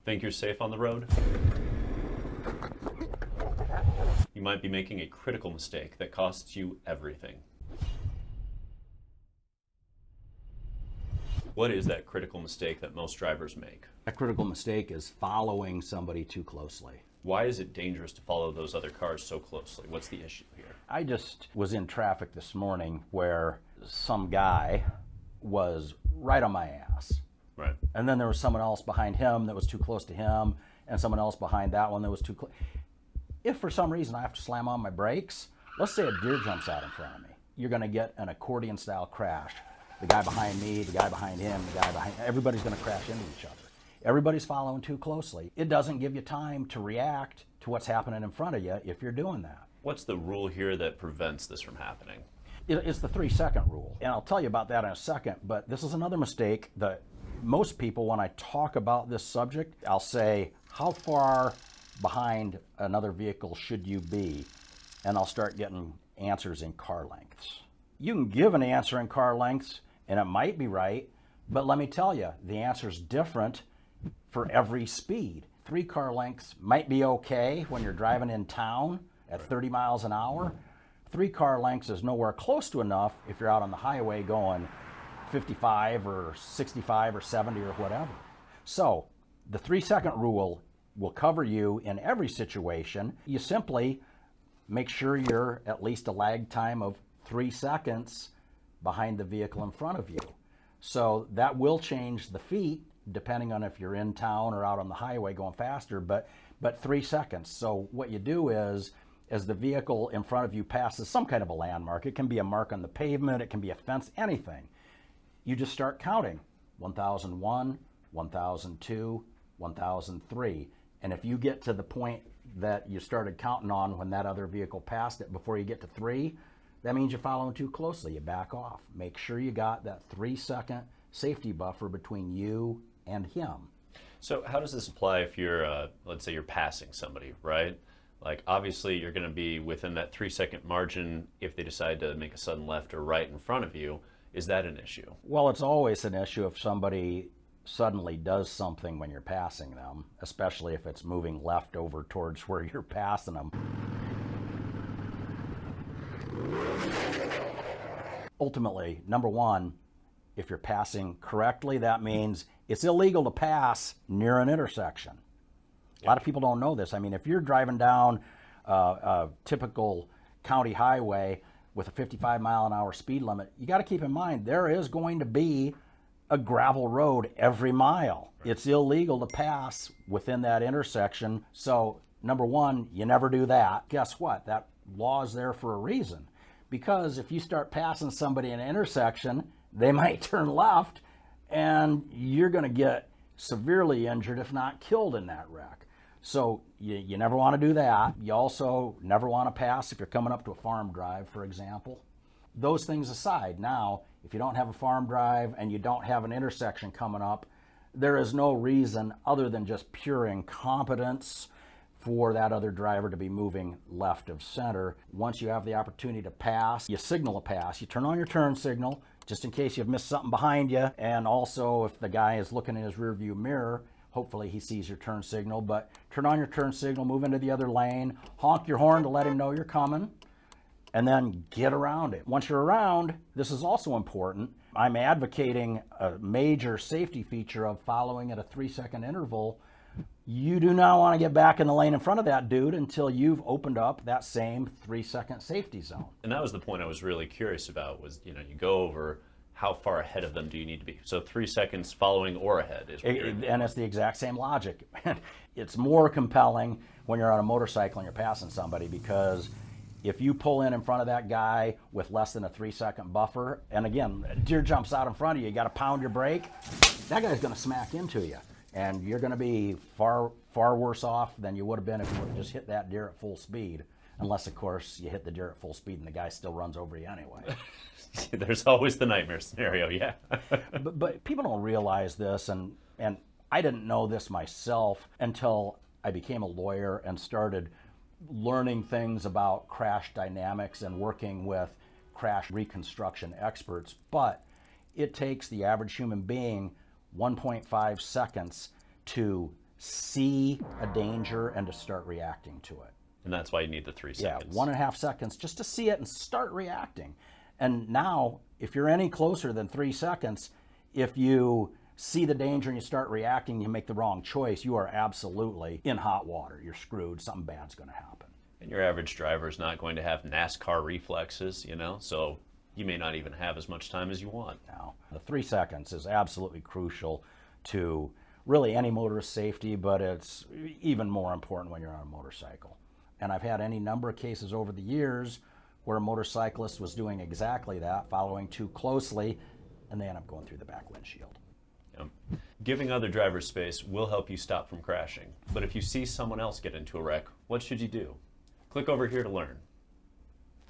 Think you're safe on the road? You might be making a critical mistake that costs you everything. What is that critical mistake that most drivers make? A critical mistake is following somebody too closely. Why is it dangerous to follow those other cars so closely? What's the issue here? I just was in traffic this morning where some guy was right on my ass. Right. And then there was someone else behind him that was too close to him, and someone else behind that one that was too close. If for some reason I have to slam on my brakes, let's say a deer jumps out in front of me, you're going to get an accordion style crash. The guy behind me, the guy behind him, the guy behind, everybody's going to crash into each other. Everybody's following too closely. It doesn't give you time to react to what's happening in front of you if you're doing that. What's the rule here that prevents this from happening? It's the 3-second rule. And I'll tell you about that in a second, but this is another mistake that most people, when I talk about this subject, I'll say, how far behind another vehicle should you be? And I'll start getting answers in car lengths. You can give an answer in car lengths, and it might be right, but let me tell you, the answer's different for every speed. 3 car lengths might be okay when you're driving in town at 30 miles an hour. 3 car lengths is nowhere close to enough if you're out on the highway going 55 or 65 or 70 or whatever. So the 3-second rule will cover you in every situation. You simply make sure you're at least a lag time of 3 seconds behind the vehicle in front of you. So that will change the feet depending on if you're in town or out on the highway going faster, but 3 seconds. So what you do is, as the vehicle in front of you passes some kind of a landmark, it can be a mark on the pavement, it can be a fence, anything, you just start counting. 1001, 1002, 1003. And if you get to the point that you started counting on when that other vehicle passed it before you get to 3, that means you're following too closely. You back off. Make sure you got that 3-second safety buffer between you and him. So how does this apply if you're, let's say you're passing somebody, right? Like obviously you're going to be within that 3-second margin if they decide to make a sudden left or right in front of you. Is that an issue? Well, it's always an issue if somebody suddenly does something when you're passing them, especially if it's moving left over towards where you're passing them. Ultimately, number one, if you're passing correctly, that means it's illegal to pass near an intersection. A lot of people don't know this. I mean, if you're driving down a typical county highway with a 55 mile an hour speed limit, you got to keep in mind there is going to be a gravel road every mile. Right. It's illegal to pass within that intersection. So number one, you never do that. Guess what? That law is there for a reason. Because if you start passing somebody in an intersection, they might turn left and you're going to get severely injured, if not killed, in that wreck. So you never want to do that. You also never want to pass if you're coming up to a farm drive, for example. Those things aside, now, if you don't have a farm drive and you don't have an intersection coming up, there is no reason other than just pure incompetence for that other driver to be moving left of center. Once you have the opportunity to pass, you signal a pass. You turn on your turn signal just in case you've missed something behind you. And also if the guy is looking in his rearview mirror, hopefully he sees your turn signal, but turn on your turn signal, move into the other lane, honk your horn to let him know you're coming, and then get around it. Once you're around, this is also important. I'm advocating a major safety feature of following at a 3-second interval. You do not want to get back in the lane in front of that dude until you've opened up that same 3-second safety zone. And that was the point I was really curious about was, you go over how far ahead of them do you need to be? So 3 seconds following or ahead is what and it's the exact same logic. It's more compelling when you're on a motorcycle and you're passing somebody, because if you pull in front of that guy with less than a 3-second buffer, and again, a deer jumps out in front of you, you got to pound your brake, that guy's going to smack into you. And you're going to be far worse off than you would have been if you would have just hit that deer at full speed. Unless, of course, you hit the deer at full speed and the guy still runs over you anyway. There's always the nightmare scenario, yeah. but people don't realize this, and I didn't know this myself until I became a lawyer and started learning things about crash dynamics and working with crash reconstruction experts. But it takes the average human being 1.5 seconds to see a danger and to start reacting to it. And that's why you need the 3 Yeah, seconds. 1.5 seconds just to see it and start reacting. And now, if you're any closer than 3 seconds, if you see the danger and you start reacting, you make the wrong choice, you are absolutely in hot water. You're screwed. Something bad's going to happen. And your average driver is not going to have NASCAR reflexes, you know, so you may not even have as much time as you want. Now, the 3 seconds is absolutely crucial to really any motorist safety, but it's even more important when you're on a motorcycle. And I've had any number of cases over the years where a motorcyclist was doing exactly that, following too closely, and they end up going through the back windshield. Giving other drivers space will help you stop from crashing. But if you see someone else get into a wreck, what should you do? Click over here to learn.